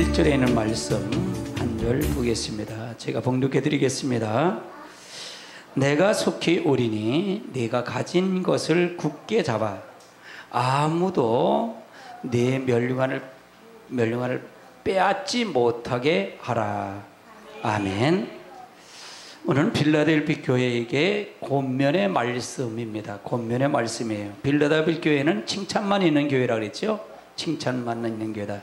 1절에 있는 말씀 한 절 보겠습니다. 제가 봉독해 드리겠습니다. 내가 속히 오리니 네가 가진 것을 굳게 잡아 아무도 네 멸류관을 빼앗지 못하게 하라. 아멘. 오늘은 빌라델피 교회에게 권면의 말씀입니다. 권면의 말씀이에요. 빌라델피 교회는 칭찬만 있는 교회라 그랬죠. 칭찬만 있는 교회다.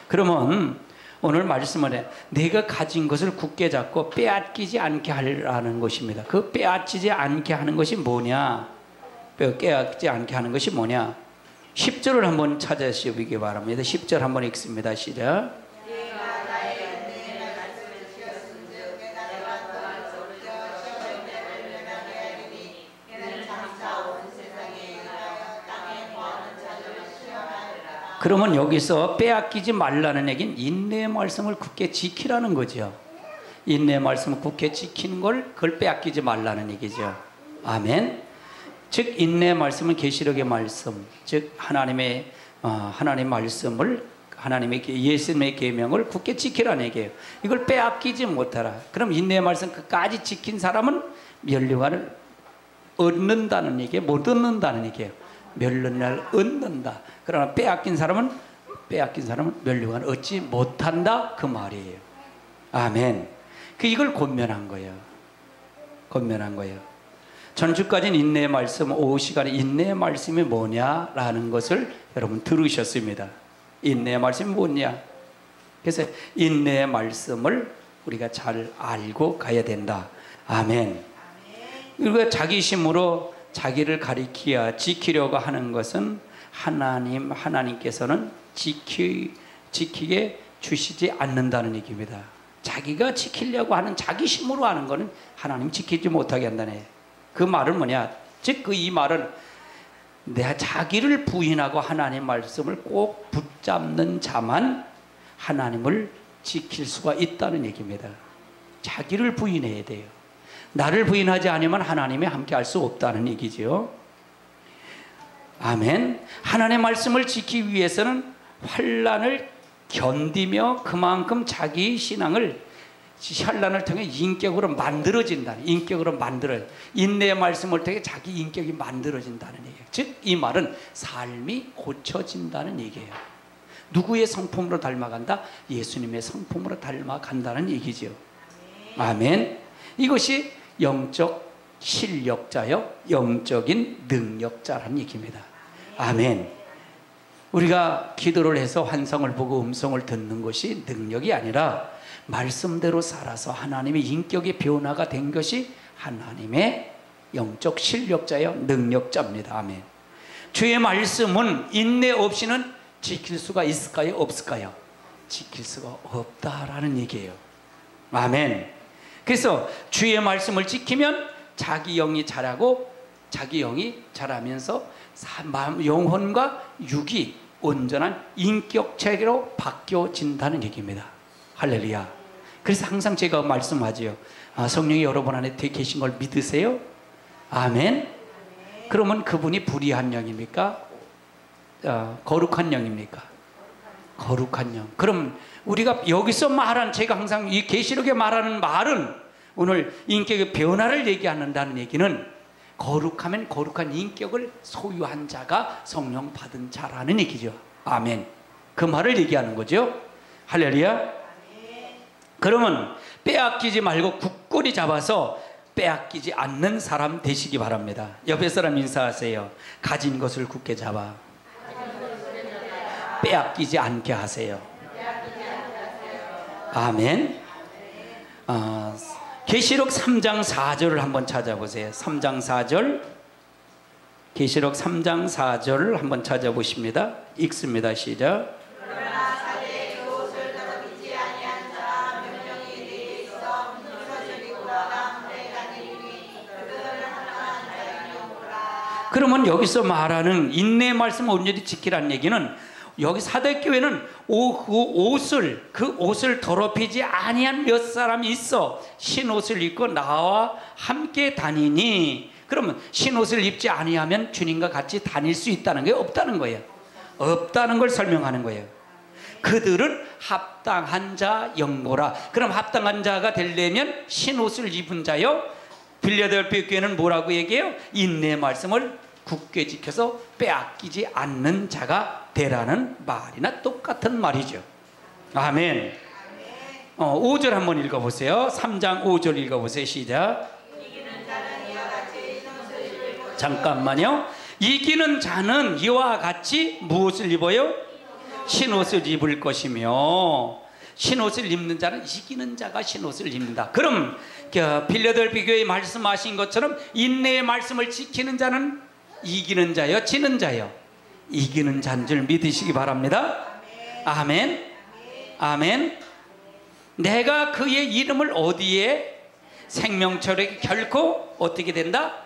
그러면 오늘 말씀은 내가 가진 것을 굳게 잡고 빼앗기지 않게 하라는 것입니다. 그 빼앗기지 않게 하는 것이 뭐냐? 빼앗기지 않게 하는 것이 뭐냐? 10절을 한번 찾아보시기 바랍니다. 10절 한번 읽습니다. 시작. 그러면 여기서 빼앗기지 말라는 얘기는 인내의 말씀을 굳게 지키라는 거죠. 인내의 말씀을 굳게 지키는 걸 그걸 빼앗기지 말라는 얘기죠. 아멘. 즉 인내의 말씀은 계시록의 말씀, 즉 하나님의 말씀을 하나님의 예수님의 계명을 굳게 지키라는 얘기예요. 이걸 빼앗기지 못하라. 그럼 인내의 말씀 끝까지 지킨 사람은 멸류관을 얻는다는 얘기예요. 못 얻는다는 얘기예요. 멸류관을 얻는다. 그러나 빼앗긴 사람은 멸류관을 얻지 못한다 그 말이에요. 아멘. 이걸 권면한 거예요. 권면한 거예요. 전주까지는 인내의 말씀, 오후 시간에 인내의 말씀이 뭐냐라는 것을 여러분 들으셨습니다. 인내의 말씀이 뭐냐? 그래서 인내의 말씀을 우리가 잘 알고 가야 된다. 아멘. 우리가 자기 힘으로 자기를 지키려고 하는 것은 하나님께서는 지키게 주시지 않는다는 얘기입니다. 자기가 지키려고 하는 자기 힘으로 하는 것은 하나님 지키지 못하게 한다네. 그 말은 뭐냐? 즉 이 말은 내가 자기를 부인하고 하나님 말씀을 꼭 붙잡는 자만 하나님을 지킬 수가 있다는 얘기입니다. 자기를 부인해야 돼요. 나를 부인하지 않으면 하나님이 함께 할 수 없다는 얘기죠. 아멘. 하나님의 말씀을 지키기 위해서는 환난을 견디며 그만큼 자기 신앙을 환난을 통해 인격으로 만들어진다는, 인내의 말씀을 통해 자기 인격이 만들어진다는 얘기예요. 즉 이 말은 삶이 고쳐진다는 얘기예요. 누구의 성품으로 닮아간다? 예수님의 성품으로 닮아간다는 얘기죠. 아멘. 이것이 영적 실력자요, 영적인 능력자라는 얘기입니다. 아멘. 우리가 기도를 해서 환상을 보고 음성을 듣는 것이 능력이 아니라 말씀대로 살아서 하나님의 인격의 변화가 된 것이 하나님의 영적 실력자요, 능력자입니다. 아멘. 주의 말씀은 인내 없이는 지킬 수가 있을까요? 없을까요? 지킬 수가 없다라는 얘기예요. 아멘. 그래서 주의 말씀을 지키면 자기 영이 자라고 자기 영이 자라면서 영혼과 육이 온전한 인격 체계로 바뀌어진다는 얘기입니다. 할렐루야. 그래서 항상 제가 말씀하지요. 성령이 여러분 안에 계신 걸 믿으세요? 아멘. 그러면 그분이 불의한 영입니까? 거룩한 영입니까? 거룩한 영. 그럼 우리가 여기서 말한, 제가 항상 이 계시록에 말하는 말은 오늘 인격의 변화를 얘기한다는 얘기는 거룩하면 거룩한 인격을 소유한 자가 성령 받은 자라는 얘기죠. 아멘. 그 말을 얘기하는 거죠. 할렐루야. 그러면 빼앗기지 말고 굳건히 잡아서 빼앗기지 않는 사람 되시기 바랍니다. 옆에 사람 인사하세요. 가진 것을 굳게 잡아 빼앗기지 않게 하세요. 아멘. 계시록 3장 4절을 한번 찾아보세요. 3장 4절. 계시록 3장 4절을 한번 찾아보십니다. 읽습니다. 시작. 그러면 여기서 말하는 인내의 말씀을 온전히 지키라는 얘기는, 여기 사대교회는 그 옷을 더럽히지 아니한 몇 사람이 있어 흰옷을 입고 나와 함께 다니니, 그러면 흰옷을 입지 아니하면 주님과 같이 다닐 수 있다는 게 없다는 거예요. 없다는 걸 설명하는 거예요. 그들은 합당한 자 영고라. 그럼 합당한 자가 되려면 흰옷을 입은 자요. 빌라델피아 교회는 뭐라고 얘기해요? 인내의 말씀을 굳게 지켜서 빼앗기지 않는 자가 되라는 말이나 똑같은 말이죠. 아멘. 5절 한번 읽어보세요. 3장 5절 읽어보세요. 시작. 잠깐만요. 이기는 자는 이와 같이 무엇을 입어요? 흰옷을 입을 것이며, 흰옷을 입는 자는 이기는 자가 흰옷을 입는다. 그럼 빌라델피아 교회에 말씀하신 것처럼 인내의 말씀을 지키는 자는 이기는 자요, 지는 자요? 이기는 자인 줄 믿으시기 바랍니다. 아멘. 아멘. 내가 그의 이름을 어디에? 생명책에 결코 어떻게 된다?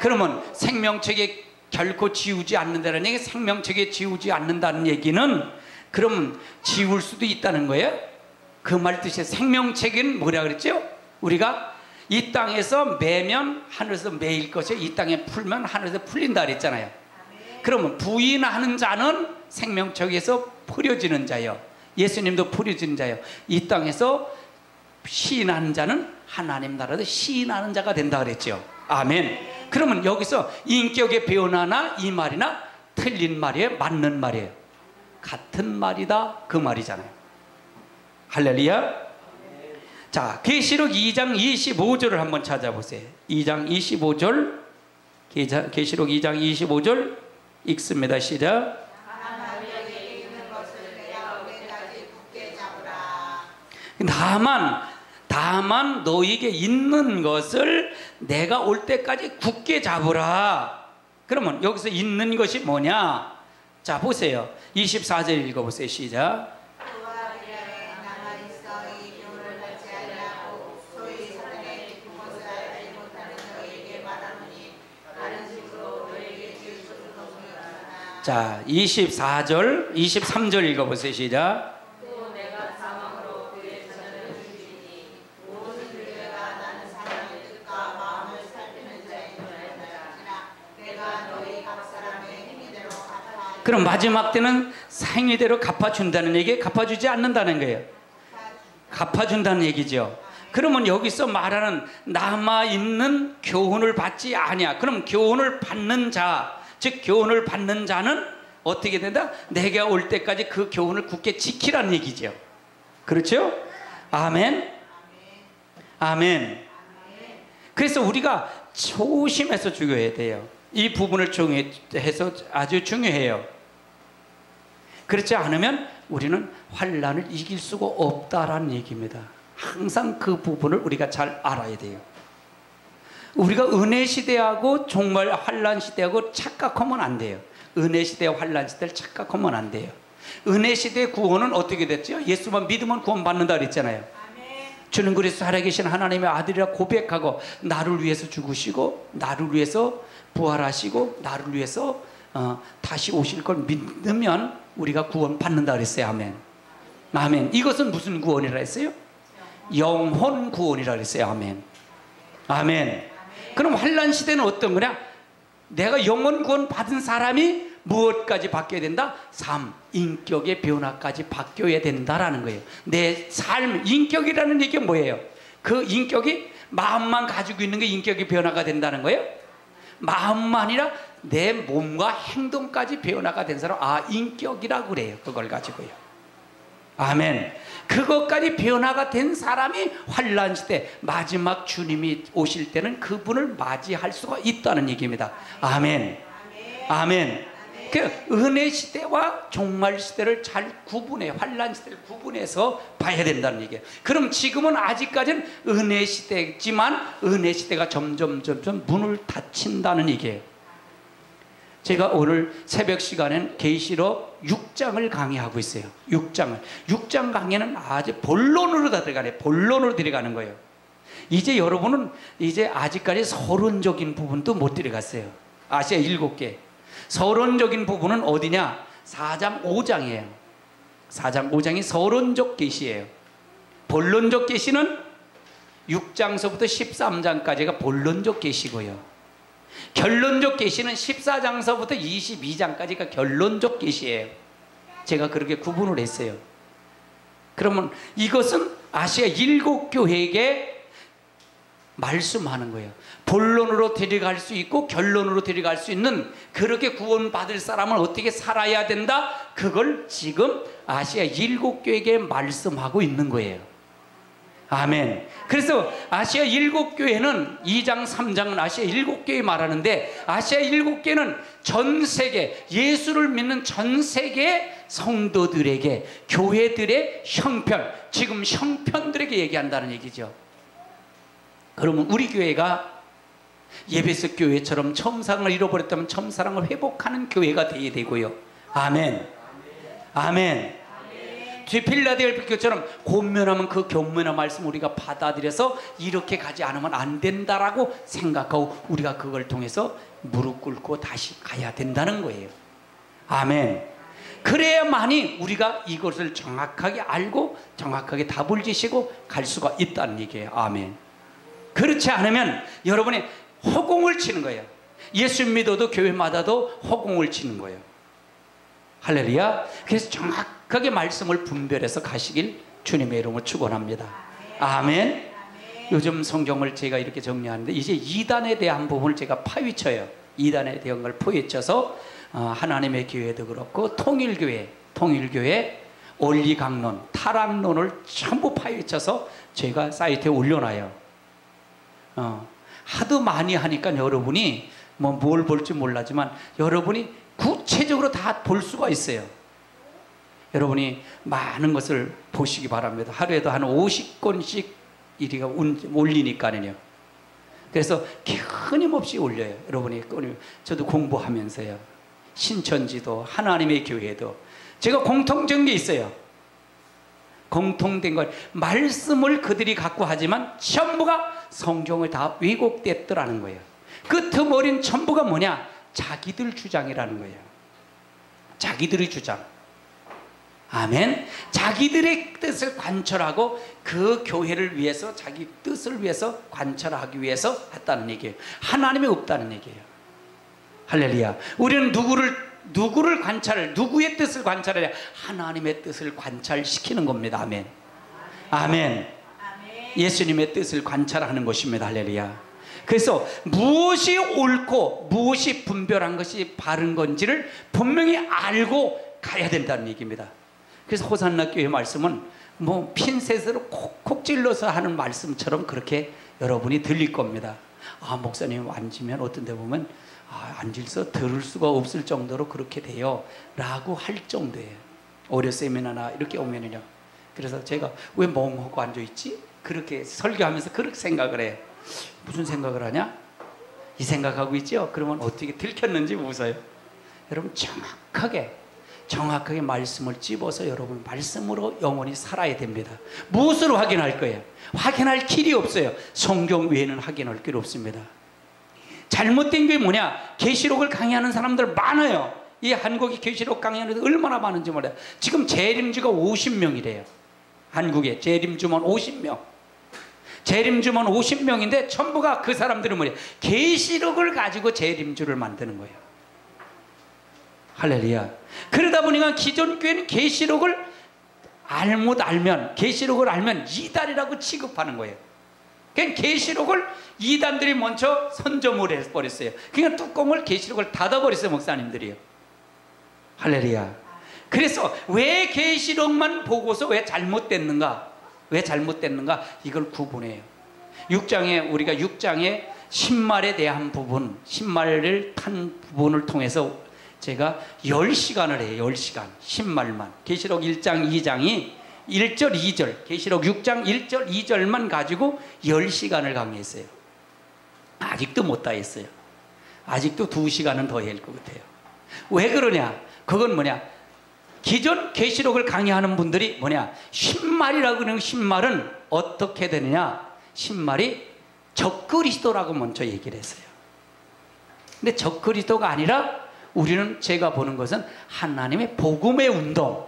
그러면 생명책에 결코 지우지 않는다는 얘기, 생명책에 지우지 않는다는 얘기는 그러면 지울 수도 있다는 거예요. 그 말 뜻이 생명책은 뭐라 그랬죠? 우리가 이 땅에서 매면 하늘에서 매일 것이 이 땅에 풀면 하늘에서 풀린다 그랬잖아요. 그러면 부인하는 자는 생명책에서 풀어지는 자요. 예수님도 풀어지는 자요. 이 땅에서 시인하는 자는 하나님 나라도 시인하는 자가 된다 그랬죠. 아멘. 그러면 여기서 인격의 변화나 이 말이나 틀린 말이에요? 맞는 말이에요? 같은 말이다 그 말이잖아요. 할렐루야. 자, 계시록 2장 25절을 한번 찾아보세요. 2장 25절, 계시록 2장 25절 읽습니다. 시작. 다만 너에게 있는 것을 내가 올 때까지 굳게 잡으라. 그러면 여기서 있는 것이 뭐냐? 자, 보세요. 24절 읽어보세요. 시작. 자, 24절, 23절 읽어보세요. 시작. 그럼 마지막 때는 행위대로 갚아준다는 얘기, 갚아주지 않는다는 거예요. 갚아준다는 얘기죠. 그러면 여기서 말하는 남아있는 교훈을 받지 아니야. 그럼 교훈을 받는 자, 즉 교훈을 받는 자는 어떻게 된다? 내가 올 때까지 그 교훈을 굳게 지키라는 얘기죠. 그렇죠? 아멘. 아멘. 그래서 우리가 조심해서 죽여야 돼요. 이 부분을 해서 아주 중요해요. 그렇지 않으면 우리는 환난을 이길 수가 없다라는 얘기입니다. 항상 그 부분을 우리가 잘 알아야 돼요. 우리가 은혜 시대하고 정말 환난 시대하고 착각하면 안 돼요. 은혜 시대와 환난 시대를 착각하면 안 돼요. 은혜 시대의 구원은 어떻게 됐죠? 예수만 믿으면 구원받는다 그랬잖아요. 주는 그리스도 살아계신 하나님의 아들이라 고백하고 나를 위해서 죽으시고 나를 위해서 부활하시고 나를 위해서 다시 오실 걸 믿으면 우리가 구원받는다 그랬어요. 아멘. 아멘. 이것은 무슨 구원이라 했어요? 영혼 구원이라 그랬어요. 아멘. 아멘. 그럼 환난 시대는 어떤 거냐? 내가 영혼 구원 받은 사람이 무엇까지 바뀌어야 된다? 삶, 인격의 변화까지 바뀌어야 된다라는 거예요. 내 삶, 인격이라는 얘기가 뭐예요? 그 인격이 마음만 가지고 있는 게 인격의 변화가 된다는 거예요? 마음만이라 내 몸과 행동까지 변화가 된 사람, 인격이라고 그래요. 그걸 가지고요. 아멘. 그것까지 변화가 된 사람이 환난 시대 마지막 주님이 오실 때는 그분을 맞이할 수가 있다는 얘기입니다. 아멘. 아멘. 그 은혜 시대와 종말 시대를 잘 구분해, 환난 시대를 구분해서 봐야 된다는 얘기예요. 그럼 지금은 아직까지는 은혜 시대지만 은혜 시대가 점점 문을 닫힌다는 얘기예요. 제가 오늘 새벽 시간엔 계시록 6장을 강의하고 있어요. 6장 강의는 아주 본론으로 다 들어가네. 본론으로 들어가는 거예요. 이제 여러분은 이제 아직까지 서론적인 부분도 못 들어갔어요. 아시아 7개. 서론적인 부분은 어디냐? 4장 5장이에요. 4장 5장이 서론적 계시예요. 본론적 계시는 6장서부터 13장까지가 본론적 계시고요. 결론적 계시는 14장서부터 22장까지가 결론적 계시예요. 제가 그렇게 구분을 했어요. 그러면 이것은 아시아 7교회에게 말씀하는 거예요. 본론으로 데려갈 수 있고 결론으로 데려갈 수 있는, 그렇게 구원받을 사람은 어떻게 살아야 된다, 그걸 지금 아시아 7교회에게 말씀하고 있는 거예요. 아멘. 그래서 아시아 7교회는 2장 3장은 아시아 7교회 말하는데, 아시아 7교회는 전 세계 예수를 믿는 전 세계 성도들에게, 교회들의 형편, 지금 형편들에게 얘기한다는 얘기죠. 그러면 우리 교회가 예배석 교회처럼 첨사랑을 잃어버렸다면 첨사랑을 회복하는 교회가 되어야 되고요. 아멘. 아멘. 필라델피아 교회처럼 권면하면 그 권면의 말씀 우리가 받아들여서 이렇게 가지 않으면 안 된다라고 생각하고 우리가 그걸 통해서 무릎 꿇고 다시 가야 된다는 거예요. 아멘. 그래야만이 우리가 이것을 정확하게 알고 정확하게 답을 주시고 갈 수가 있다는 얘기예요. 아멘. 그렇지 않으면 여러분이 허공을 치는 거예요. 예수 믿어도 교회마다도 허공을 치는 거예요. 할렐루야. 그래서 정확하게 말씀을 분별해서 가시길 주님의 이름으로 축원합니다. 아멘. 요즘 성경을 제가 이렇게 정리하는데, 이제 이단에 대한 부분을 제가 파헤쳐요. 이단에 대한 걸 파헤쳐서 하나님의 교회도 그렇고 통일교회, 원리강론, 타락론을 전부 파헤쳐서 제가 사이트에 올려놔요. 하도 많이 하니까 여러분이 뭘 볼지 몰라지만 여러분이 구체적으로 다 볼 수가 있어요. 여러분이 많은 것을 보시기 바랍니다. 하루에도 한 50권씩 이리가 올리니까는요. 그래서 끊임없이 올려요. 여러분이 저도 공부하면서요. 신천지도 하나님의 교회도 제가 공통된 게 있어요. 공통된 것, 말씀을 그들이 갖고 하지만 전부가 성경을 다 왜곡됐더라는 거예요. 그 틈어린 전부가 뭐냐? 자기들 주장이라는 거예요. 자기들의 주장. 아멘. 자기들의 뜻을 관철하고 그 교회를 위해서, 자기 뜻을 위해서 관철하기 위해서 했다는 얘기예요. 하나님이 없다는 얘기예요. 할렐루야. 우리는 누구를 관찰을, 누구의 뜻을 관찰해야? 하나님의 뜻을 관찰시키는 겁니다. 아멘. 아멘. 예수님의 뜻을 관찰하는 것입니다. 할렐루야. 그래서 무엇이 옳고 무엇이 분별한 것이 바른 건지를 분명히 알고 가야 된다는 얘기입니다. 그래서 호산나 교회 말씀은 뭐 핀셋으로 콕콕 찔러서 하는 말씀처럼 그렇게 여러분이 들릴 겁니다. 아, 목사님 앉으면 어떤 데 보면 앉아서 들을 수가 없을 정도로 그렇게 돼요 라고 할 정도예요. 오려 세미나나 이렇게 오면은요. 그래서 제가 왜 멍하고 앉아있지? 그렇게 설교하면서 그렇게 생각을 해요. 무슨 생각을 하냐? 이 생각하고 있죠? 그러면 어떻게 들켰는지 웃어요. 여러분 정확하게 말씀을 찝어서 여러분 말씀으로 영원히 살아야 됩니다. 무엇으로 확인할 거예요? 확인할 길이 없어요. 성경 외에는 확인할 길이 없습니다. 잘못된 게 뭐냐? 계시록을 강의하는 사람들 많아요. 이 한국에 계시록 강의하는 데 얼마나 많은지 몰라요. 지금 재림주가 50명이래요. 한국에 재림주만 50명. 재림주만 50명인데 전부가 그 사람들은 뭐예요? 계시록을 가지고 재림주를 만드는 거예요. 할렐루야. 그러다 보니까 기존 교회는 계시록을 알면 이단이라고 취급하는 거예요. 그러니까 계시록을 이단들이 먼저 선점을 해버렸어요. 그러니까 뚜껑을 계시록을 닫아버렸어요. 목사님들이요. 할렐루야. 그래서 왜 계시록만 보고서 왜 잘못됐는가 이걸 구분해요. 6장에 우리가 6장에 신말에 대한 부분, 신말을 탄 부분을 통해서 제가 10시간을 해요. 10시간 신말만. 계시록 1장 2장이 1절 2절, 계시록 6장 1절 2절만 가지고 10시간을 강의했어요. 아직도 못 다 했어요. 아직도 2시간은 더 해야 할 것 같아요. 왜 그러냐? 그건 뭐냐? 기존 계시록을 강의하는 분들이 뭐냐? 신말이라고 하는 신말은 어떻게 되느냐? 신말이 적그리스도라고 먼저 얘기를 했어요. 근데 적그리스도가 아니라 우리는 제가 보는 것은 하나님의 복음의 운동,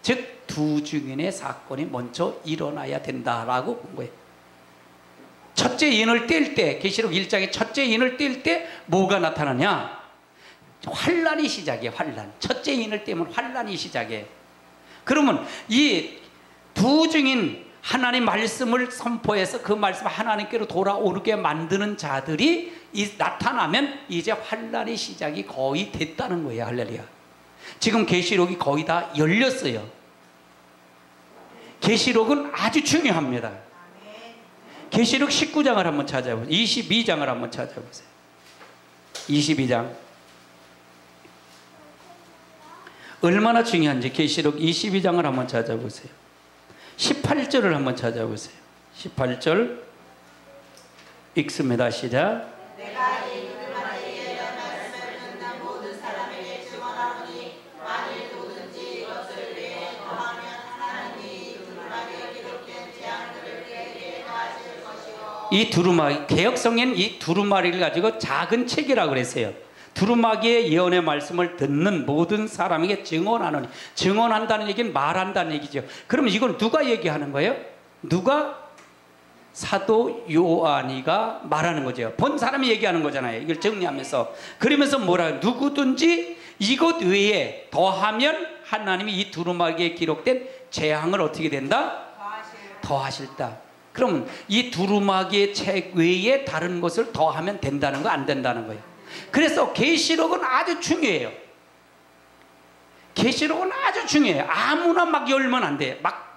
즉 두 증인의 사건이 먼저 일어나야 된다라고 본 거예요. 첫째 인을 뗄 때, 계시록 1장의 첫째 인을 뗄 때 뭐가 나타나냐? 환란이 시작이에요. 환란. 첫째 인을 때문에 환란이 시작이에요. 그러면 이 두 증인 하나님 말씀을 선포해서 그 말씀 하나님께로 돌아오게 만드는 자들이 나타나면 이제 환란의 시작이 거의 됐다는 거예요. 할렐루야. 지금 계시록이 거의 다 열렸어요. 계시록은 아주 중요합니다. 계시록 19장을 한번 찾아보세요. 22장을 한번 찾아보세요. 22장. 얼마나 중요한지 계시록 22장을 한번 찾아보세요. 18절을 한번 찾아보세요. 18절 읽습니다. 시작. 내가 이 누구만에게 이런 말씀을 듣는 모든 사람에게 증언하노니 만일 누구든지 이것을 위해 더하면 하나님이 두루마리에 기록된 재앙들을 그에게 더하실 것이요. 이 두루마리, 개역성에는 이 두루마리를 가지고 작은 책이라고 그랬어요. 두루마기의 예언의 말씀을 듣는 모든 사람에게 증언하노니, 증언한다는 얘기는 말한다는 얘기죠. 그럼 이건 누가 얘기하는 거예요? 누가? 사도 요한이가 말하는 거죠. 본 사람이 얘기하는 거잖아요. 이걸 정리하면서. 그러면서 뭐라, 누구든지 이것 외에 더하면 하나님이 이 두루마기에 기록된 재앙을 어떻게 된다? 더하실다. 그러면 이 두루마기의 책 외에 다른 것을 더하면 된다는 거, 안 된다는 거예요. 그래서 계시록은 아주 중요해요. 계시록은 아주 중요해요. 아무나 막 열면 안 돼요. 막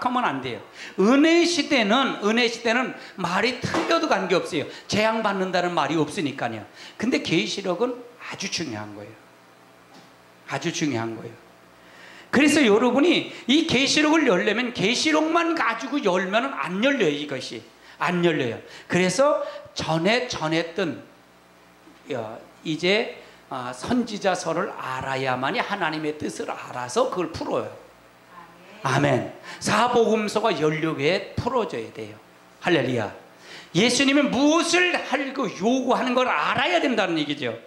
하면 안 돼요. 은혜 시대는 말이 틀려도 관계없어요. 재앙 받는다는 말이 없으니까요. 근데 계시록은 아주 중요한 거예요. 아주 중요한 거예요. 그래서 여러분이 이 계시록을 열려면 계시록만 가지고 열면 안 열려요. 이것이 안 열려요. 그래서 전했던 이제 선지자서를 알아야만이 하나님의 뜻을 알아서 그걸 풀어요. 아멘. 사복음서가 열려게 풀어져야 돼요. 할렐루야. 예수님이 무엇을 하고 요구하는 걸 알아야 된다는 얘기죠.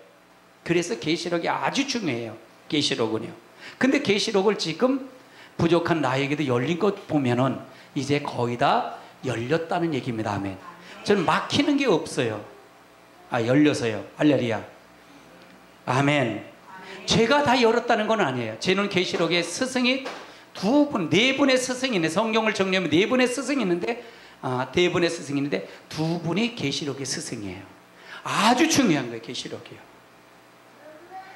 그래서 계시록이 아주 중요해요. 계시록은요. 근데 계시록을 지금 부족한 나에게도 열린 것 보면은 이제 거의 다 열렸다는 얘기입니다. 아멘. 저는 막히는 게 없어요. 열려서요. 할렐루야. 아멘. 제가 다 열었다는 건 아니에요. 저는 계시록에 스승이 네 분의 스승이 있는데, 성경을 정리하면 네 분의 스승이 있는데, 네 분의 스승이 있는데 두 분이 계시록의 스승이에요. 아주 중요한 거예요. 계시록이요.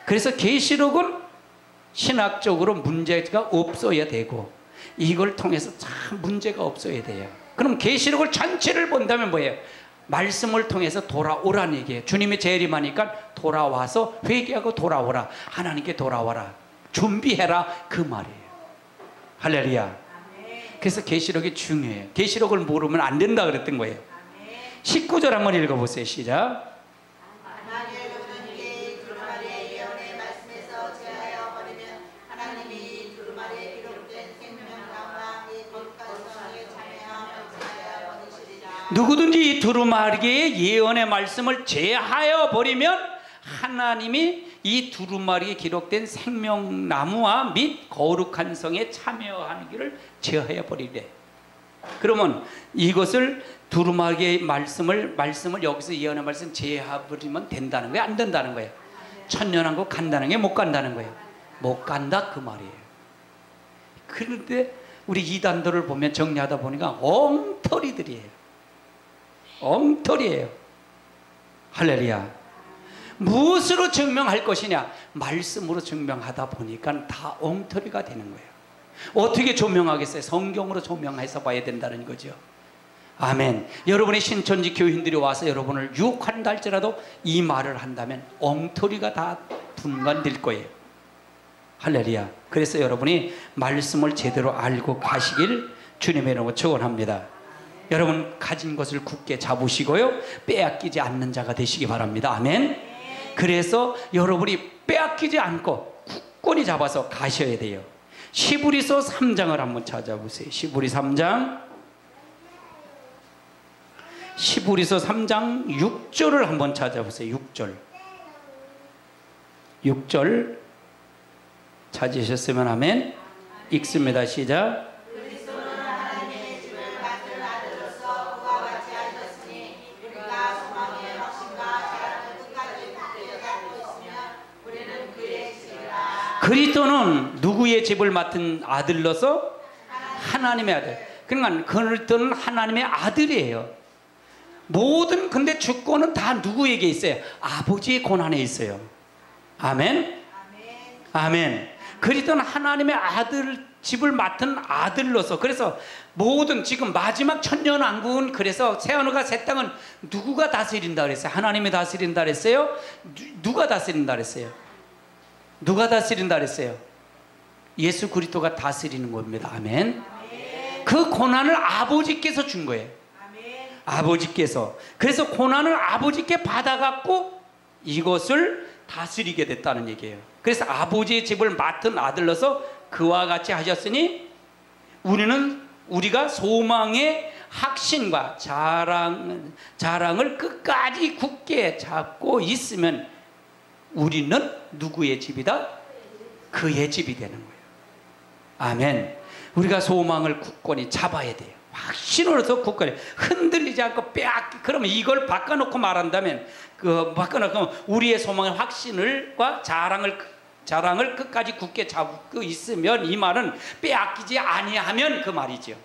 그래서 계시록은 신학적으로 문제가 없어야 되고, 이걸 통해서 참 문제가 없어야 돼요. 그럼 계시록을 전체를 본다면 뭐예요? 말씀을 통해서 돌아오라는 얘기예요. 주님이 재림하니까 돌아와서 회개하고 돌아오라. 하나님께 돌아와라. 준비해라. 그 말이에요. 할렐루야. 그래서 계시록이 중요해요. 계시록을 모르면 안 된다 그랬던 거예요. 19절 한번 읽어보세요. 시작. 누구든지 이 두루마리의 예언의 말씀을 제하여 버리면 하나님이 이 두루마리에 기록된 생명나무와 및 거룩한 성에 참여하기를 제하여 버리래. 그러면 이것을 두루마리의 말씀을 여기서 예언의 말씀 제하여 버리면 된다는 거예요? 안 된다는 거예요? 천년왕국 간다는 게 못 간다는 거예요? 못 간다 그 말이에요. 그런데 우리 이단들을 보면 정리하다 보니까 엉터리들이에요. 엉터리예요. 할렐루야. 무엇으로 증명할 것이냐? 말씀으로 증명하다 보니까 다 엉터리가 되는 거예요. 어떻게 조명하겠어요? 성경으로 조명해서 봐야 된다는 거죠. 아멘. 여러분의 신천지 교인들이 와서 여러분을 유혹한다 할지라도 이 말을 한다면 엉터리가 다 분간될 거예요. 할렐루야. 그래서 여러분이 말씀을 제대로 알고 가시길 주님의 이름으로 축원합니다. 여러분 가진 것을 굳게 잡으시고요, 빼앗기지 않는 자가 되시기 바랍니다. 아멘. 그래서 여러분이 빼앗기지 않고 굳건히 잡아서 가셔야 돼요. 시브리서 3장을 한번 찾아보세요. 시브리서 3장 6절을 한번 찾아보세요. 6절 찾으셨으면 아멘. 읽습니다. 시작. 그리스도는 누구의 집을 맡은 아들로서? 하나님의 아들. 그러니까 그리스도는 하나님의 아들이에요. 모든 근데 주권은 다 누구에게 있어요? 아버지의 권한에 있어요. 아멘. 아멘. 그리스도는 하나님의 아들 집을 맡은 아들로서, 그래서 모든 지금 마지막 천년왕국은, 그래서 새하늘과 새 땅은 누구가 다스린다 그랬어요? 하나님이 다스린다 그랬어요? 누가 다스린다 그랬어요? 누가 다스린다 그랬어요? 예수 그리스도가 다스리는 겁니다. 아멘. 그 권한을 아버지께서 준 거예요. 아버지께서. 그래서 권한을 아버지께 받아갖고 이것을 다스리게 됐다는 얘기예요. 그래서 아버지의 집을 맡은 아들로서 그와 같이 하셨으니 우리가 소망의 확신과 자랑을 끝까지 굳게 잡고 있으면 우리는 누구의 집이다? 그의 집이 되는 거예요. 아멘. 우리가 소망을 굳건히 잡아야 돼요. 확신으로서 굳건히 흔들리지 않고 빼앗기. 그러면 이걸 바꿔놓고 말한다면, 바꿔놓고 우리의 소망의 확신과 자랑을 끝까지 굳게 잡고 있으면, 이 말은 빼앗기지 아니하면 그 말이죠.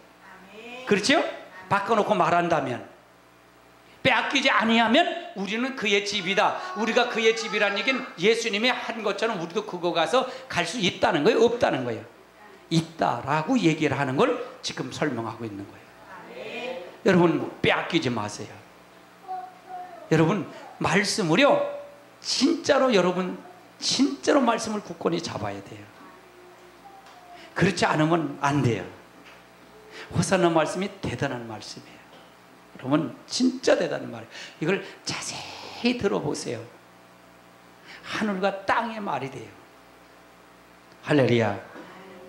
그렇죠? 바꿔놓고 말한다면, 빼앗기지 아니하면 우리는 그의 집이다. 우리가 그의 집이라는 얘기는 예수님이 한 것처럼 우리도 그거 가서 갈 수 있다는 거예요? 없다는 거예요? 있다라고 얘기를 하는 걸 지금 설명하고 있는 거예요. 여러분, 빼앗기지 마세요. 여러분, 말씀을요, 진짜로 여러분 진짜로 말씀을 굳건히 잡아야 돼요. 그렇지 않으면 안 돼요. 호산나 말씀이 대단한 말씀이에요. 여러분, 진짜 대단한 말이에요. 이걸 자세히 들어보세요. 하늘과 땅의 말이 돼요. 할렐루야.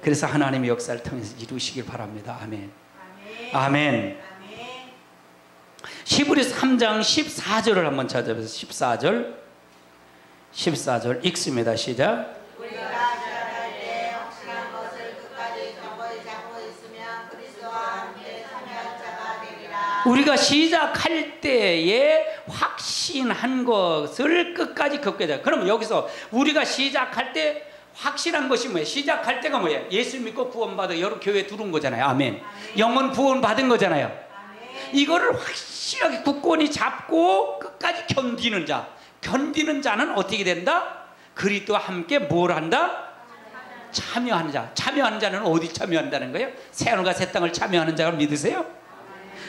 그래서 하나님의 역사를 통해서 이루시길 바랍니다. 아멘. 아멘. 히브리서 3장 14절을 한번 찾아보세요. 14절 읽습니다. 시작. 우리가 시작할 때 확실한 것을 끝까지 견고히 잡고 있으면 그리스도와 함께 참여할 자가 되리라. 우리가 시작할 때에 확신한 것을 끝까지 겪게 돼. 그럼 여기서 우리가 시작할 때 확실한 것이 뭐예요? 시작할 때가 뭐예요? 예수 믿고 구원받아 여러 교회에 들어온 거잖아요. 아멘. 영혼 구원 받은 거잖아요. 아멘. 이거를 확실하게 굳건히 잡고 끝까지 견디는 자. 견디는 자는 어떻게 된다? 그리스도와 함께 뭘 한다? 참여하는 자. 참여하는 자는 어디 참여한다는 거예요? 새하늘과 새 땅을 참여하는 자를 믿으세요?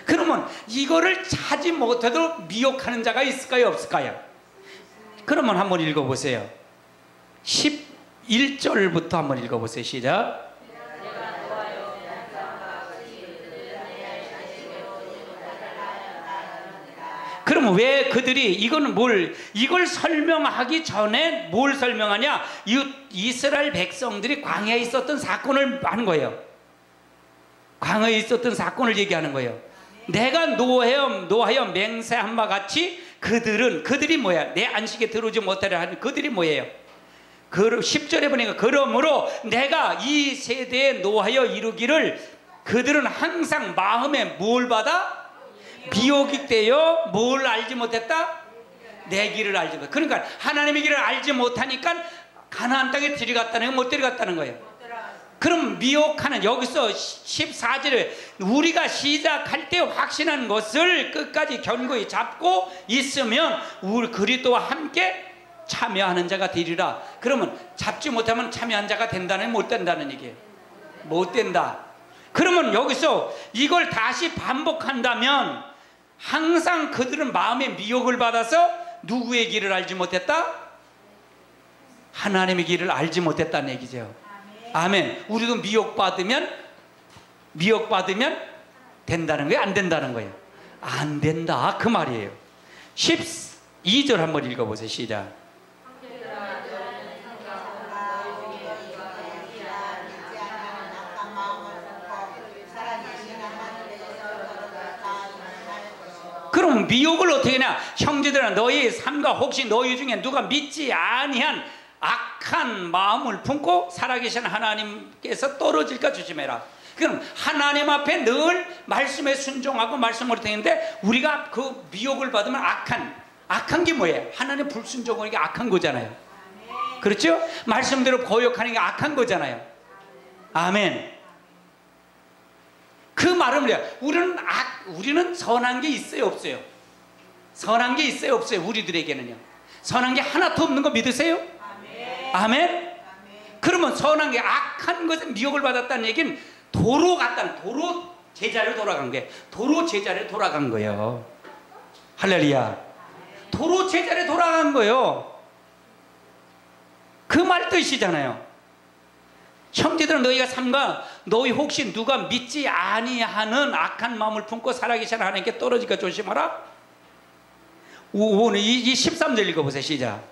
그러면 이거를 차지 못해도 미혹하는 자가 있을까요? 없을까요? 그러면 한번 읽어보세요. 11절부터 한번 읽어보세요. 시작. 그러면 왜 그들이 이걸 설명하기 전에 뭘 설명하냐? 이스라엘 백성들이 광야에 있었던 사건을 하는 거예요. 광야에 있었던 사건을 얘기하는 거예요. 내가 노하여 맹세한 바 같이 그들이 뭐야? 내 안식에 들어오지 못하려 하는 그들이 뭐예요? 10절에 보니까 그러므로 내가 이 세대에 노하여 이루기를 그들은 항상 마음에 뭘 받아? 미혹이 되어 뭘 알지 못했다? 내 길을 알지 못했다. 그러니까 하나님의 길을 알지 못하니까 가나안 땅에 들어갔다는 거, 못 들어갔다는 거예요. 그럼 미혹하는, 여기서 14절에 우리가 시작할 때 확신한 것을 끝까지 견고히 잡고 있으면 우리 그리스도와 함께 참여하는 자가 되리라. 그러면 잡지 못하면 참여한 자가 된다는, 못 된다는 얘기예요. 못 된다. 그러면 여기서 이걸 다시 반복한다면 항상 그들은 마음의 미혹을 받아서 누구의 길을 알지 못했다? 하나님의 길을 알지 못했다는 얘기죠. 아멘. 우리도 미혹받으면 된다는 거예요? 안 된다는 거예요? 안 된다. 그 말이에요. 12절 한번 읽어보세요. 시작. 그럼 미혹을 어떻게 하냐? 형제들아, 너희 삶과 혹시 너희 중에 누가 믿지 아니한 악한 마음을 품고 살아계신 하나님께서 떨어질까 조심해라. 그럼 하나님 앞에 늘 말씀에 순종하고 말씀을 듣는데 우리가 그 미혹을 받으면 악한 게 뭐예요? 하나님 불순종하는 게 악한 거잖아요. 그렇죠? 말씀대로 거역하는 게 악한 거잖아요. 아멘. 그 말은 뭐야? 우리는 선한 게 있어요, 없어요? 선한 게 있어요, 없어요? 우리들에게는요. 선한 게 하나도 없는 거 믿으세요? 아멘. 그러면 선한 게 악한 것에 미혹을 받았다는 얘기는 도로 제자리로 돌아간 거예요. 도로 제자리로 돌아간 거예요. 할렐루야. 도로 제자리로 돌아간 거예요. 그 말 뜻이잖아요. 형제들은 너희가 삼가 너희 혹시 누가 믿지 아니하는 악한 마음을 품고 살아계신 하나님께 떨어질까 조심하라. 이 13절 읽어보세요. 시작.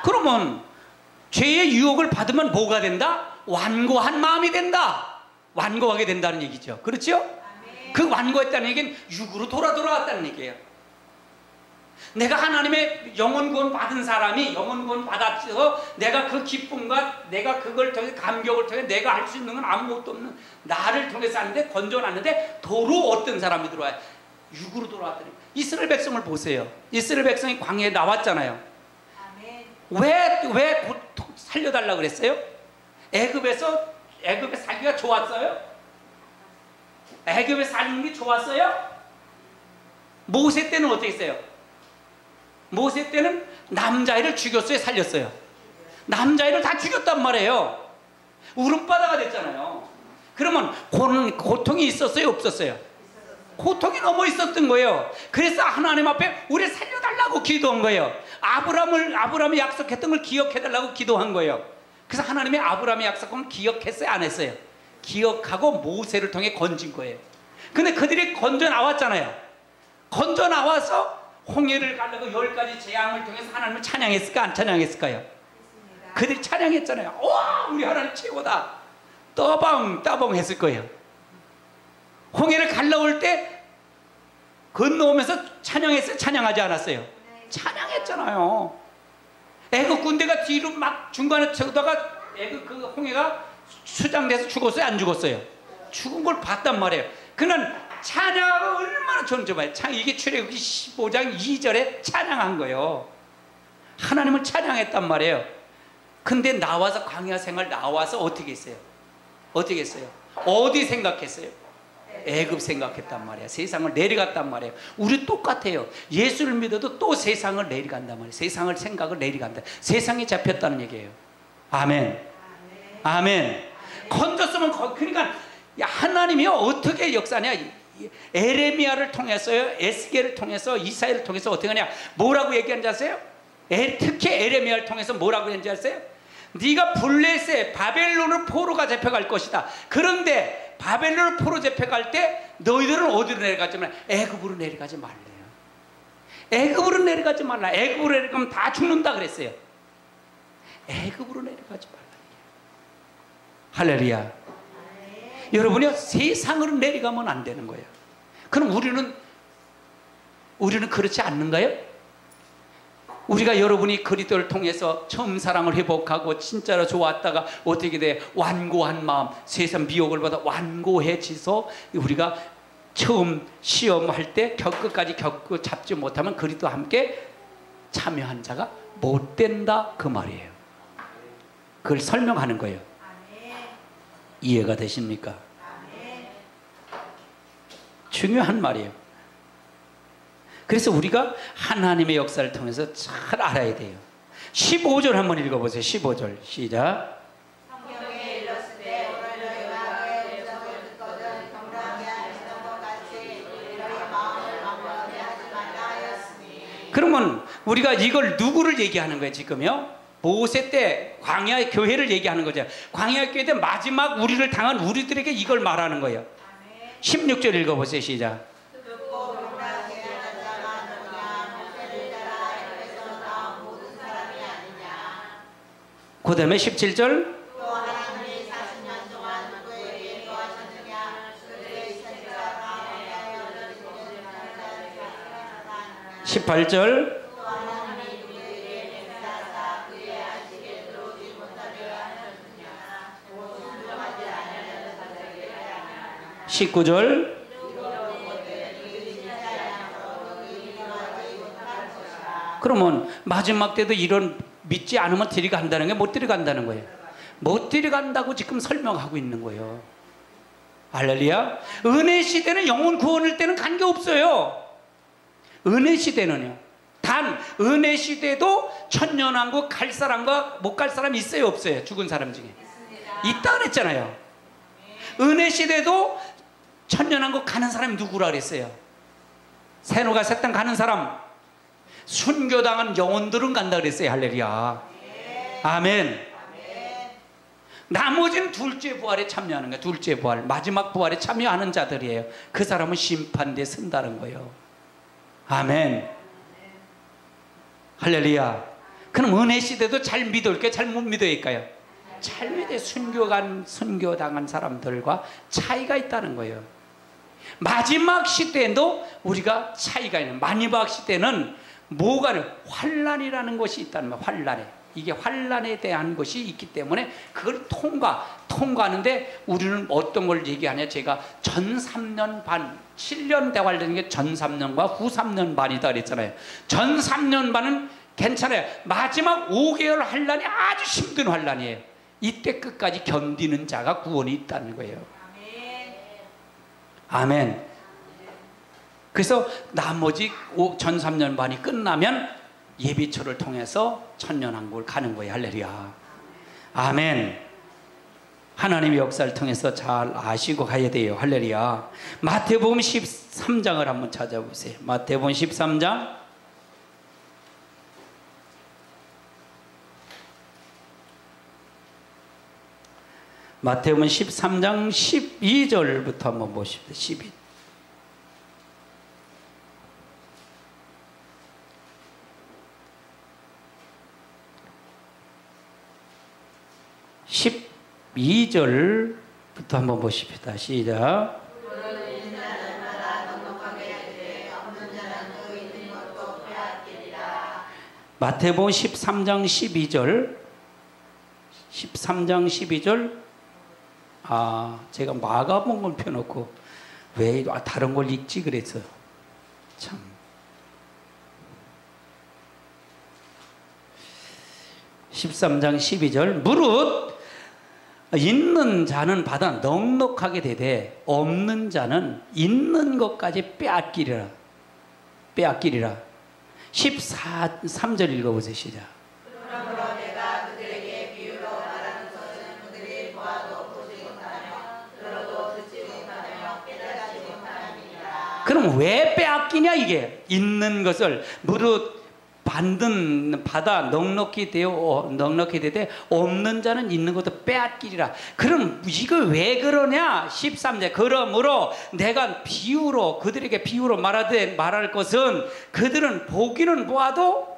그러면 죄의 유혹을 받으면 뭐가 된다? 완고한 마음이 된다. 완고하게 된다는 얘기죠. 그렇죠? 그 완고했다는 얘기는 육으로 돌아왔다는 얘기예요. 내가 하나님의 영혼 구원 받은 사람이 영혼 구원 받아서 내가 그 기쁨과 내가 그걸 통해 감격을 통해 내가 할 수 있는 건 아무것도 없는 나를 통해서 하는데 건져놨는데 도로 어떤 사람이 들어와요? 육으로 돌아왔다는 거예요. 이스라엘 백성을 보세요. 이스라엘 백성이 광야에 나왔잖아요. 왜 살려달라고 그랬어요? 애굽에 살기가 좋았어요? 애굽에 사는 게 좋았어요? 모세 때는 어떻게 했어요? 모세 때는 남자애를 죽였어요? 살렸어요? 남자애를 다 죽였단 말이에요. 울음바다가 됐잖아요. 그러면 고통이 있었어요? 없었어요? 고통이 너무 있었던 거예요. 그래서 하나님 앞에 우리 살려달라고 기도한 거예요. 아브라함이 약속했던 걸 기억해달라고 기도한 거예요. 그래서 하나님이 아브라함의 약속을 기억했어요? 안 했어요? 기억하고 모세를 통해 건진 거예요. 근데 그들이 건져 나왔잖아요. 건져 나와서 홍해를 가르고 10가지 재앙을 통해서 하나님을 찬양했을까 안 찬양했을까요? 그들이 찬양했잖아요. 와, 우리 하나님 최고다. 따봉 했을 거예요. 홍해를 갈라올 때 건너오면서 찬양했어요? 찬양하지 않았어요? 찬양했잖아요. 애굽 군대가 뒤로 막 중간에 쳐다가 애굽 그 홍해가 수장돼서 죽었어요? 안 죽었어요? 죽은 걸 봤단 말이에요. 그는 찬양하고 얼마나 좋은지 봐요. 이게 출애굽기 15장 2절에 찬양한 거예요. 하나님을 찬양했단 말이에요. 근데 나와서 광야 생활 나와서 어떻게 했어요? 어떻게 했어요? 어디 생각했어요? 애굽 생각했단 말이야. 세상을 내려갔단 말이에요. 우리 똑같아요. 예수를 믿어도 또 세상을 내려간단 말이에요. 세상을 생각을 내려간다. 세상에 잡혔다는 얘기예요. 아멘. 아멘. 건졌으면 그러니까 하나님이 어떻게 역사냐? 에레미야를 통해서요, 에스겔을 통해서, 이사야를 통해서 어떻게 하냐? 뭐라고 얘기하는지 아세요? 특히 에레미야를 통해서 뭐라고 했는지 아세요? 네가 블레셋 바벨론을 포로가 잡혀갈 것이다. 그런데 바벨론을 포로 잡혀갈 때 너희들은 어디로 내려가지 말라? 애굽으로 내려가지 말래요. 애굽으로 내려가지 말라. 애굽으로 내려가면 다 죽는다 그랬어요. 애굽으로 내려가지 말라. 할렐루야. 여러분이요, 세상으로 내려가면 안 되는 거예요. 그럼 우리는 그렇지 않는가요? 우리가 여러분이 그리스도를 통해서 처음 사랑을 회복하고 진짜로 좋았다가 어떻게 돼? 완고한 마음, 세상 미혹을 받아 완고해지서 우리가 처음 시험할 때 끝까지 겪고 잡지 못하면 그리스도와 함께 참여한 자가 못 된다 그 말이에요. 그걸 설명하는 거예요. 이해가 되십니까? 중요한 말이에요. 그래서 우리가 하나님의 역사를 통해서 잘 알아야 돼요. 15절 한번 읽어보세요. 15절 시작. 성경에 일렀으되 오늘 너희가 그의 음성을 듣거든 경건하게 하시던 것 같이 너희 마음을 완고하게 하지 말라 하였으니. 그러면 우리가 이걸 누구를 얘기하는 거예요 지금요? 모세 때 광야 교회를 얘기하는 거죠. 광야 교회 때 마지막 우리를 당한 우리들에게 이걸 말하는 거예요. 16절 읽어보세요. 시작. 듣고 경건하게 하는 자가 누구냐? 모세를 따라 애굽에서 나온 모든 사람이 아니냐. 그 다음에 17절. 또 하나님이 40년 동안 누구에게 거하셨느냐? 그들의 선지자 가운데 하여 죽은 자들을 18절. 또 하나님이 누구에게 맹세하사 그의 안식에 들어오지 못하게 하셨느냐? 또 순종하지 아니하는 자들에게 하냐. 19절. 그러면 마지막 때도 이런 믿지 않으면 들어간다는 게 못 들어간다는 거예요. 못 들어간다고 지금 설명하고 있는 거예요. 할렐루야. 은혜 시대는 영혼 구원일 때는 관계없어요. 은혜 시대는요. 단 은혜 시대도 천년왕국 갈 사람과 못 갈 사람 있어요, 없어요? 죽은 사람 중에 있다 그랬잖아요. 은혜 시대도 천년왕국 가는 사람이 누구라 그랬어요? 세노가 새 땅 가는 사람, 순교당한 영혼들은 간다 그랬어요. 할렐루야. 아멘. 나머지는 둘째 부활에 참여하는 거예요. 둘째 부활, 마지막 부활에 참여하는 자들이에요. 그 사람은 심판대에 선다는 거예요. 아멘. 할렐루야. 그럼 은혜 시대도 잘 믿을까요? 잘 못 믿을까요? 잘 믿어요. 순교당한 사람들과 차이가 있다는 거예요. 마지막 시대에도 우리가 차이가 있는, 마지막 시대는 뭐가, 환란이라는 것이 있다는 거예요. 환란에. 이게 환란에 대한 것이 있기 때문에 그걸 통과하는데 우리는 어떤 걸 얘기하냐. 제가 전 3년 반, 7년 대활되는 게 전 3년과 후 3년 반이다 그랬잖아요. 전 3년 반은 괜찮아요. 마지막 5개월 환란이 아주 힘든 환란이에요. 이때 끝까지 견디는 자가 구원이 있다는 거예요. 아멘. 그래서 나머지 전 3년 반이 끝나면 예비초를 통해서 천년왕국을 가는 거예요. 할렐루야. 아멘. 하나님의 역사를 통해서 잘 아시고 가야 돼요. 할렐루야. 마태복음 13장을 한번 찾아보세요. 마태복음 13장. 마태복음 13장 12절부터 한번 보십시오. 12. 12절부터 한번 보십시다. 시작. 마태복음 13장 12절. 13장 12절. 제가 마가복음을 펴놓고 왜 다른 걸 읽지 그래서 참. 13장 12절. 무릇 있는 자는 받아 넉넉하게 되되 없는 자는 있는 것까지 빼앗기리라. 13절 읽어보세요. 시작. 그러므로 내가 그들에게 비유로 말하는 것은 그들이 보아도 보지 못하며 들어도 듣지 못하며 깨닫지 못하느니라. 그럼 왜 빼앗기냐 이게. 있는 것을 무릇 받아 넉넉히 되되 없는 자는 있는 것도 빼앗기리라. 그럼 이거 왜 그러냐. 13절. 그러므로 내가 그들에게 비유로 말할 것은 그들은 보기는 보아도,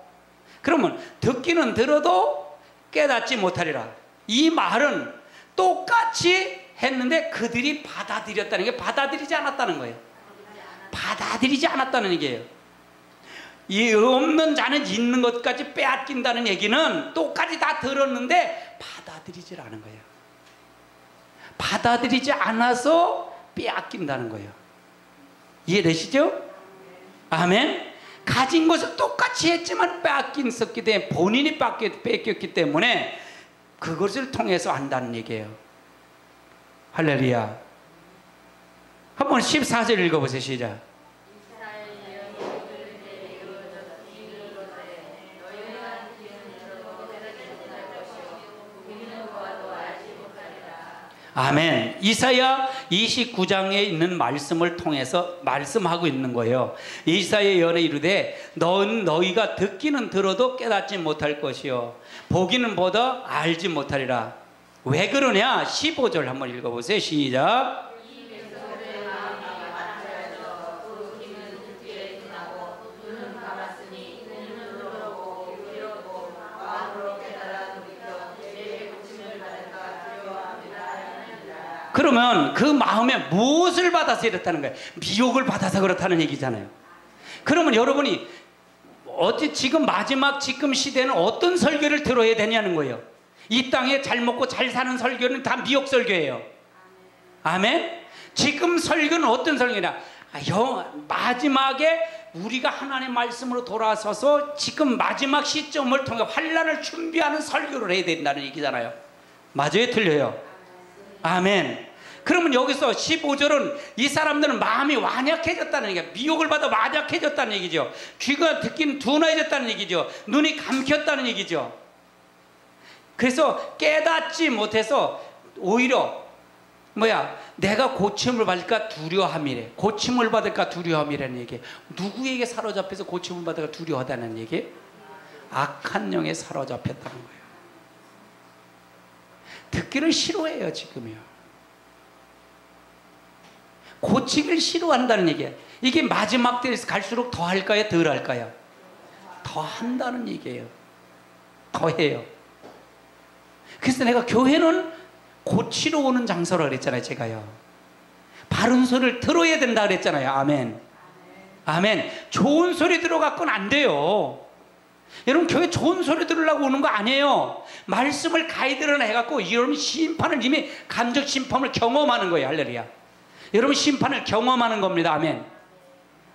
그러면 듣기는 들어도 깨닫지 못하리라. 이 말은 똑같이 했는데 그들이 받아들였다는 게 받아들이지 않았다는 거예요. 받아들이지 않았다는 얘기예요. 이 없는 자는 있는 것까지 빼앗긴다는 얘기는 똑같이 다 들었는데 받아들이질 않은 거예요. 받아들이지 않아서 빼앗긴다는 거예요. 이해되시죠? 아멘. 가진 것을 똑같이 했지만 빼앗겼기 때문에, 본인이 뺏겼기 때문에 그것을 통해서 안다는 얘기예요. 할렐루야. 한번 14절 읽어보세요. 시작. 아멘. 이사야 29장에 있는 말씀을 통해서 말씀하고 있는 거예요. 이사야 예언에 이르되 너희가 듣기는 들어도 깨닫지 못할 것이요 보기는 보다 알지 못하리라. 왜 그러냐. 15절 한번 읽어보세요. 시작. 그러면 그 마음에 무엇을 받아서 이렇다는 거예요? 미혹을 받아서 그렇다는 얘기잖아요. 그러면 여러분이 지금 시대는 어떤 설교를 들어야 되냐는 거예요. 이 땅에 잘 먹고 잘 사는 설교는 다 미혹 설교예요. 아멘. 지금 설교는 어떤 설교냐? 마지막에 우리가 하나님의 말씀으로 돌아서서 지금 마지막 시점을 통해 환난을 준비하는 설교를 해야 된다는 얘기잖아요. 맞아요? 틀려요? 아멘. 그러면 여기서 15절은 이 사람들은 마음이 완약해졌다는 얘기야. 미혹을 받아 완약해졌다는 얘기죠. 귀가 듣기는 둔해졌다는 얘기죠. 눈이 감겼다는 얘기죠. 그래서 깨닫지 못해서 오히려 내가 고침을 받을까 두려워함이래. 고침을 받을까 두려워함이라는 얘기. 누구에게 사로잡혀서 고침을 받을까 두려워하다는 얘기? 악한 영에 사로잡혔다는 거예요. 듣기를 싫어해요 지금요. 고치기를 싫어한다는 얘기예요. 이게 마지막 때에서 갈수록 더 할까요? 덜 할까요? 더 한다는 얘기예요. 더 해요. 그래서 내가 교회는 고치러 오는 장소라 그랬잖아요. 제가요. 바른 소리를 들어야 된다 그랬잖아요. 아멘. 아멘. 좋은 소리 들어갖고는 안 돼요. 여러분 교회 좋은 소리 들으려고 오는 거 아니에요. 말씀을 가이드를 해갖고 여러분 심판을 이미 감정 심판을 경험하는 거예요. 할렐루야. 여러분 심판을 경험하는 겁니다. 아멘.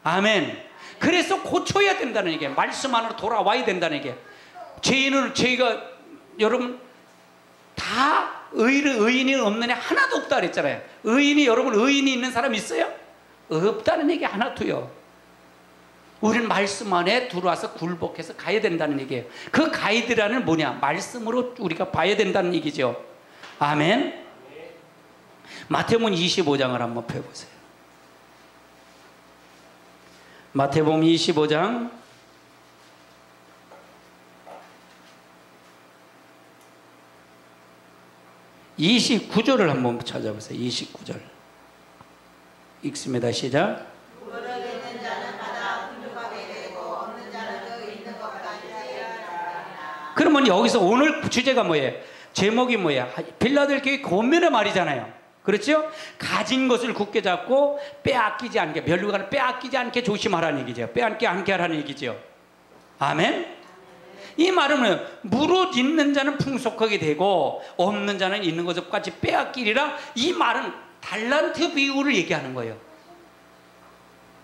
아멘. 그래서 고쳐야 된다는 얘기예요. 말씀 안으로 돌아와야 된다는 얘기예요. 죄인은 저희가 여러분 다 의인이 없느냐 하나도 없다 그랬잖아요. 여러분 의인이 있는 사람 있어요? 없다는 얘기 하나도요. 우리는 말씀 안에 들어와서 굴복해서 가야 된다는 얘기예요. 그 가이드라는 뭐냐? 말씀으로 우리가 봐야 된다는 얘기죠. 아멘. 마태복음 25장을 한번 펴보세요. 마태복음 25장 29절을 한번 찾아보세요. 29절 읽습니다. 시작. 있는 자는 받아 풍족하게 되고 없는 자는 그 있는 것까지 하리라. 그러면 여기서 오늘 주제가 뭐예요? 제목이 뭐예요? 빌라델 교회 권면의 말이잖아요. 그렇죠? 가진 것을 굳게 잡고 빼앗기지 않게, 멸류관을 빼앗기지 않게 조심하라는 얘기죠. 빼앗기 않게 하라는 얘기죠. 아멘. 이 말은 무릇 있는 자는 풍속하게 되고 없는 자는 있는 것까지 빼앗기리라. 이 말은 달란트 비유를 얘기하는 거예요.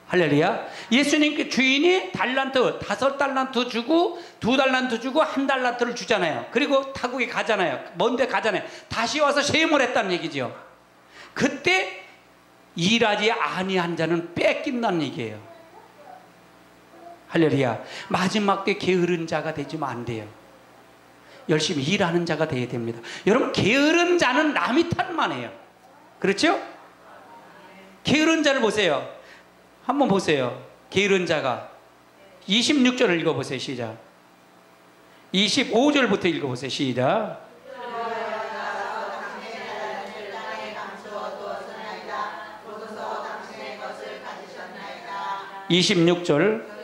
할렐루야. 예수님께 주인이 달란트 5달란트 주고 2달란트 주고 1달란트를 주잖아요. 그리고 타국에 가잖아요. 먼데 가잖아요. 다시 와서 세임을 했다는 얘기죠. 그때 일하지 아니한 자는 뺏긴다는 얘기예요. 할렐루야. 마지막 때 게으른 자가 되지면 안 돼요. 열심히 일하는 자가 되어야 됩니다. 여러분 게으른 자는 남이 탓만 해요. 그렇죠? 게으른 자를 보세요. 한번 보세요. 게으른 자가 26절을 읽어보세요. 시작. 25절부터 읽어보세요. 시작. 26절.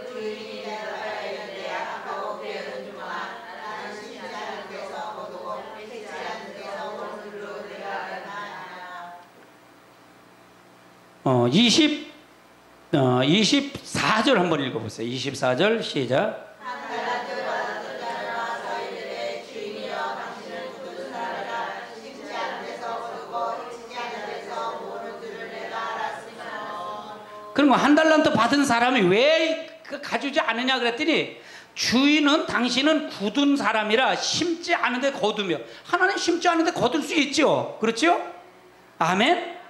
어, 24절 한번 읽어보세요. 24절 시작. 그럼 1달란트 받은 사람이 왜 가져오지 않느냐 그랬더니 주인은 당신은 굳은 사람이라 심지 않은데 거두며. 하나님 심지 않은데 거둘 수 있죠. 그렇죠? 아멘.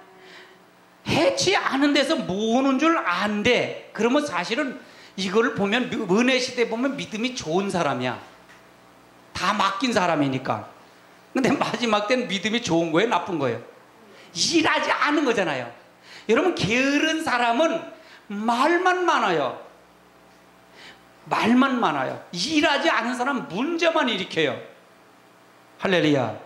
해치 않은 데서 모으는 줄 안돼. 그러면 사실은 이거를 보면 은혜 시대 보면 믿음이 좋은 사람이야. 다 맡긴 사람이니까. 근데 마지막 때는 믿음이 좋은 거예요, 나쁜 거예요? 일하지 않은 거잖아요. 여러분 게으른 사람은 말만 많아요. 말만 많아요. 일하지 않은 사람은 문제만 일으켜요. 할렐루야.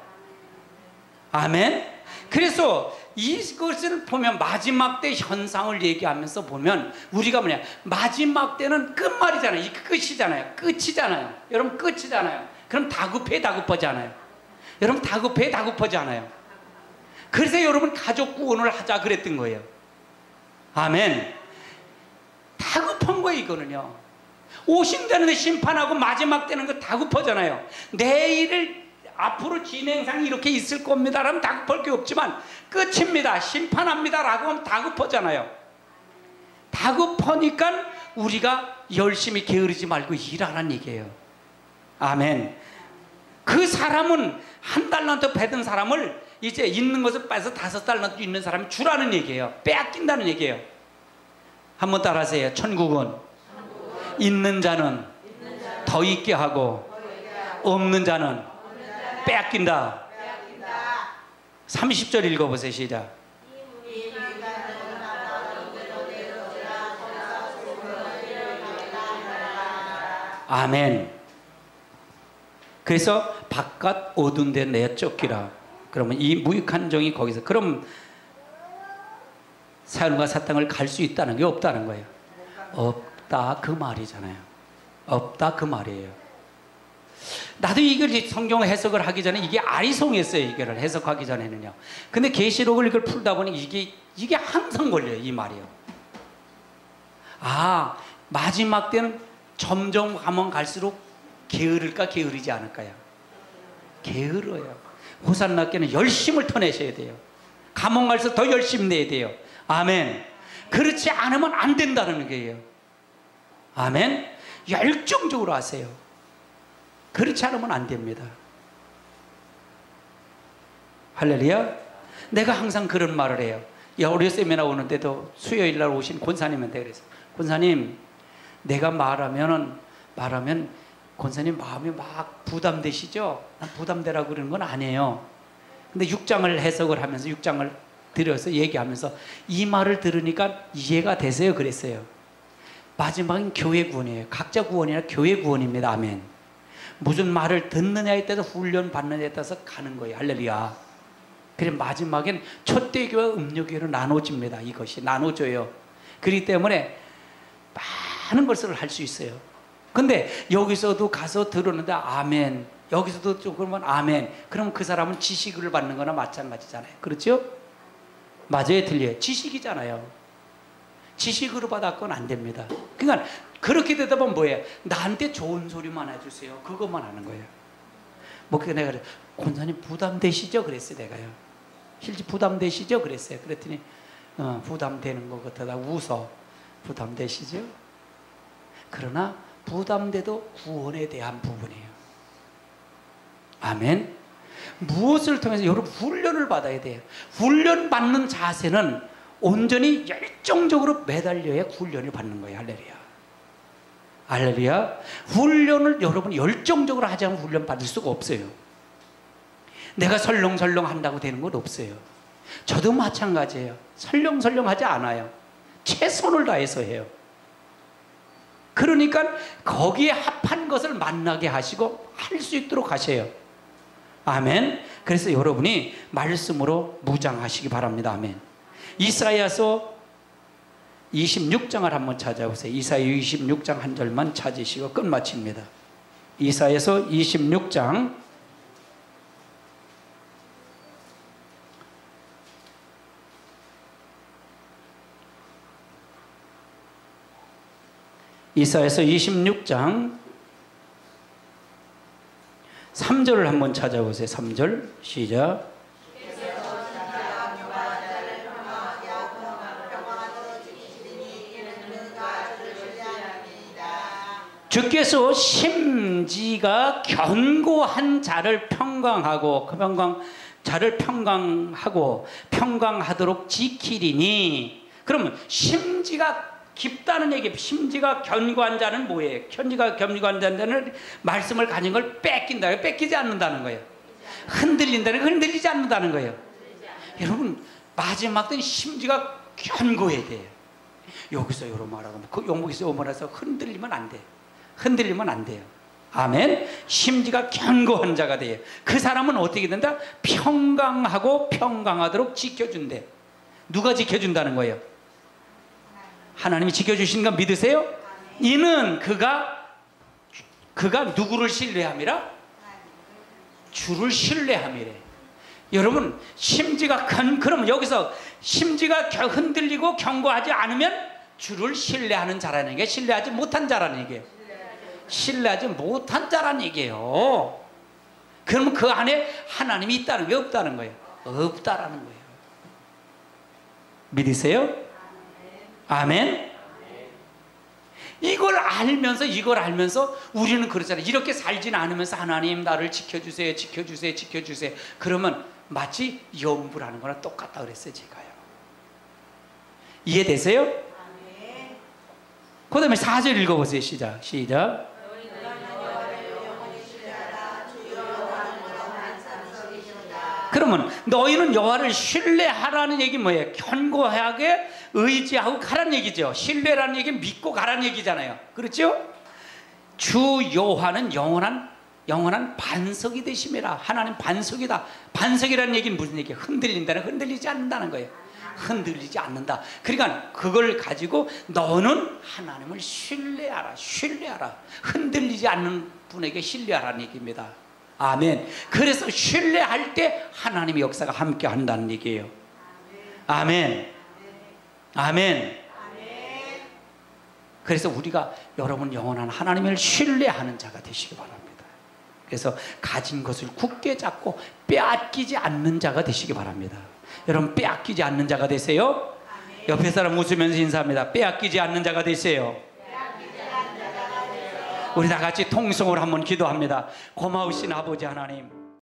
아멘. 그래서 이것을 보면 마지막 때 현상을 얘기하면서 보면 우리가 뭐냐, 마지막 때는 끝말이잖아요. 이 끝이잖아요. 끝이잖아요. 여러분 끝이잖아요. 그럼 다급하지 않아요. 여러분 다급하지 않아요. 그래서 여러분 가족 구원을 하자 그랬던 거예요. 아멘. 다급한 거예요. 이거는요. 오신다는데 심판하고 마지막 때는 거 다급하잖아요. 내일을 앞으로 진행상이 이렇게 있을 겁니다 라면 다급할 게 없지만 끝입니다, 심판합니다 라고 하면 다급하잖아요. 다급하니까 우리가 열심히 게으르지 말고 일하라는 얘기예요. 아멘. 그 사람은 1달란트 받은 사람을 이제 있는 것을 빼서 5달란트 있는 사람이 주라는 얘기예요. 빼앗긴다는 얘기예요. 한번 따라하세요. 천국은 있는 자는 더 있게 하고 없는 자는 빼앗긴다. 30절 읽어보세요. 시작. 아멘. 그래서 바깥 어두운 데 내어 쫓기라. 그러면 이 무익한 종이 거기서, 그럼 사울과 사탕을 갈 수 있다는 게 없다는 거예요. 없다 그 말이잖아요. 없다 그 말이에요. 나도 이걸 성경 해석을 하기 전에 이게 아리송했어요. 이거를 해석하기 전에는요. 근데 계시록을 이걸 풀다 보니 이게 항상 걸려요. 이 말이요. 아, 마지막 때는 점점 가면 갈수록 게으를까 게으르지 않을까요? 게으러요. 호산나께는 열심을 터내셔야 돼요. 가면 갈수록 더 열심히 내야 돼요. 아멘. 그렇지 않으면 안 된다는 거예요. 아멘. 열정적으로 하세요. 그렇지 않으면 안 됩니다. 할렐루야. 내가 항상 그런 말을 해요. 우리 세미나 오는데도 수요일 날 오신 권사님한테 그래서, 권사님 내가 말하면 권사님 마음이 막 부담되시죠? 난 부담되라고 그러는 건 아니에요. 근데 6장을 해석을 하면서 6장을 들여서 얘기하면서 이 말을 들으니까 이해가 되세요. 그랬어요. 마지막은 교회 구원이에요. 각자 구원이 아니라 교회 구원입니다. 아멘. 무슨 말을 듣느냐에 따라서 훈련 받느냐에 따라서 가는 거예요. 할렐루야. 그래 마지막엔 촛대교와 음료교회로 나눠집니다. 이것이 나눠져요. 그렇기 때문에 많은 것을 할 수 있어요. 근데 여기서도 가서 들었는데 아멘, 여기서도 조금은 아멘, 그럼 그 사람은 지식을 받는 거나 마찬가지잖아요. 그렇죠? 맞아요? 틀려요? 지식이잖아요. 지식으로 받았건 안 됩니다. 그러니까 그렇게 되다 보면 뭐예요? 나한테 좋은 소리만 해주세요. 그것만 하는 거예요. 뭐 그게 내가 권사님 부담되시죠? 그랬어요. 내가요. 실제 부담되시죠? 그랬어요. 그랬더니 부담되는 것 같아. 나 웃어. 부담되시죠? 그러나 부담돼도 구원에 대한 부분이에요. 아멘. 무엇을 통해서 여러분 훈련을 받아야 돼요. 훈련 받는 자세는 온전히 열정적으로 매달려야 훈련을 받는 거예요. 할렐루야. 할렐루야. 훈련을 여러분 열정적으로 하지 않으면 훈련 받을 수가 없어요. 내가 설렁설렁 한다고 되는 건 없어요. 저도 마찬가지예요. 설렁설렁 하지 않아요. 최선을 다해서 해요. 그러니까 거기에 합한 것을 만나게 하시고 할 수 있도록 하세요. 아멘. 그래서 여러분이 말씀으로 무장하시기 바랍니다. 아멘. 이사야서 26장을 한번 찾아보세요. 이사야 26장 한 절만 찾으시고 끝마칩니다. 이사야서 26장 이사야서 26장 3절을 한번 찾아보세요. 3절 시작. 주께서 심지가 견고한 자를 평강하고 자를 평강하도록 지키리니. 그러면 심지가 깊다는 얘기예요. 심지가 견고한 자는 뭐예요? 심지가 견고한 자는 말씀을 가진 걸 뺏긴다. 뺏기지 않는다는 거예요. 흔들린다는 거, 흔들리지 않는다는 거예요. 여러분 마지막 때는 심지가 견고해야 돼요. 여기서 여러 말하고 그 영국에서 오면서 흔들리면 안 돼. 흔들리면 안 돼요. 아멘. 심지가 견고한 자가 돼요. 그 사람은 어떻게 된다? 평강하고 평강하도록 지켜준대. 누가 지켜준다는 거예요? 하나님이 지켜주시는 거 믿으세요? 이는 그가 누구를 신뢰함이라? 주를 신뢰함이래. 여러분 심지가 그러면 여기서 심지가 흔들리고 견고하지 않으면 주를 신뢰하는 자라는 게 신뢰하지 못한 자라는 얘기예요. 신뢰하지 못한 자라는 얘기예요. 그러면 그 안에 하나님이 있다는 게 없다는 거예요. 없다라는 거예요. 믿으세요? 아멘. 이걸 알면서 우리는 그러잖아요. 이렇게 살지는 않으면서 하나님 나를 지켜주세요, 지켜주세요, 지켜주세요. 그러면 마치 염불하는 거랑 똑같다 그랬어요, 제가요. 이해되세요? 그 다음에 4절 읽어보세요. 시작. 그러면 너희는 여호와를 신뢰하라는 얘기 뭐예요? 견고하게 의지하고 가라는 얘기죠. 신뢰라는 얘기는 믿고 가라는 얘기잖아요. 그렇죠? 주 여호와는 영원한 반석이 되심이라. 하나님 반석이다. 반석이라는 얘기는 무슨 얘기예요? 흔들리지 않는다는 거예요. 흔들리지 않는다. 그러니까 그걸 가지고 너는 하나님을 신뢰하라. 흔들리지 않는 분에게 신뢰하라는 얘기입니다. 아멘. 그래서 신뢰할 때 하나님의 역사가 함께 한다는 얘기예요. 아멘. 아멘. 그래서 우리가 여러분 영원한 하나님을 신뢰하는 자가 되시기 바랍니다. 그래서 가진 것을 굳게 잡고 빼앗기지 않는 자가 되시기 바랍니다. 여러분 빼앗기지 않는 자가 되세요. 옆에 사람 웃으면서 인사합니다. 빼앗기지 않는 자가 되세요. 우리 다 같이 통성으로 한번 기도합니다. 고마우신 아버지 하나님,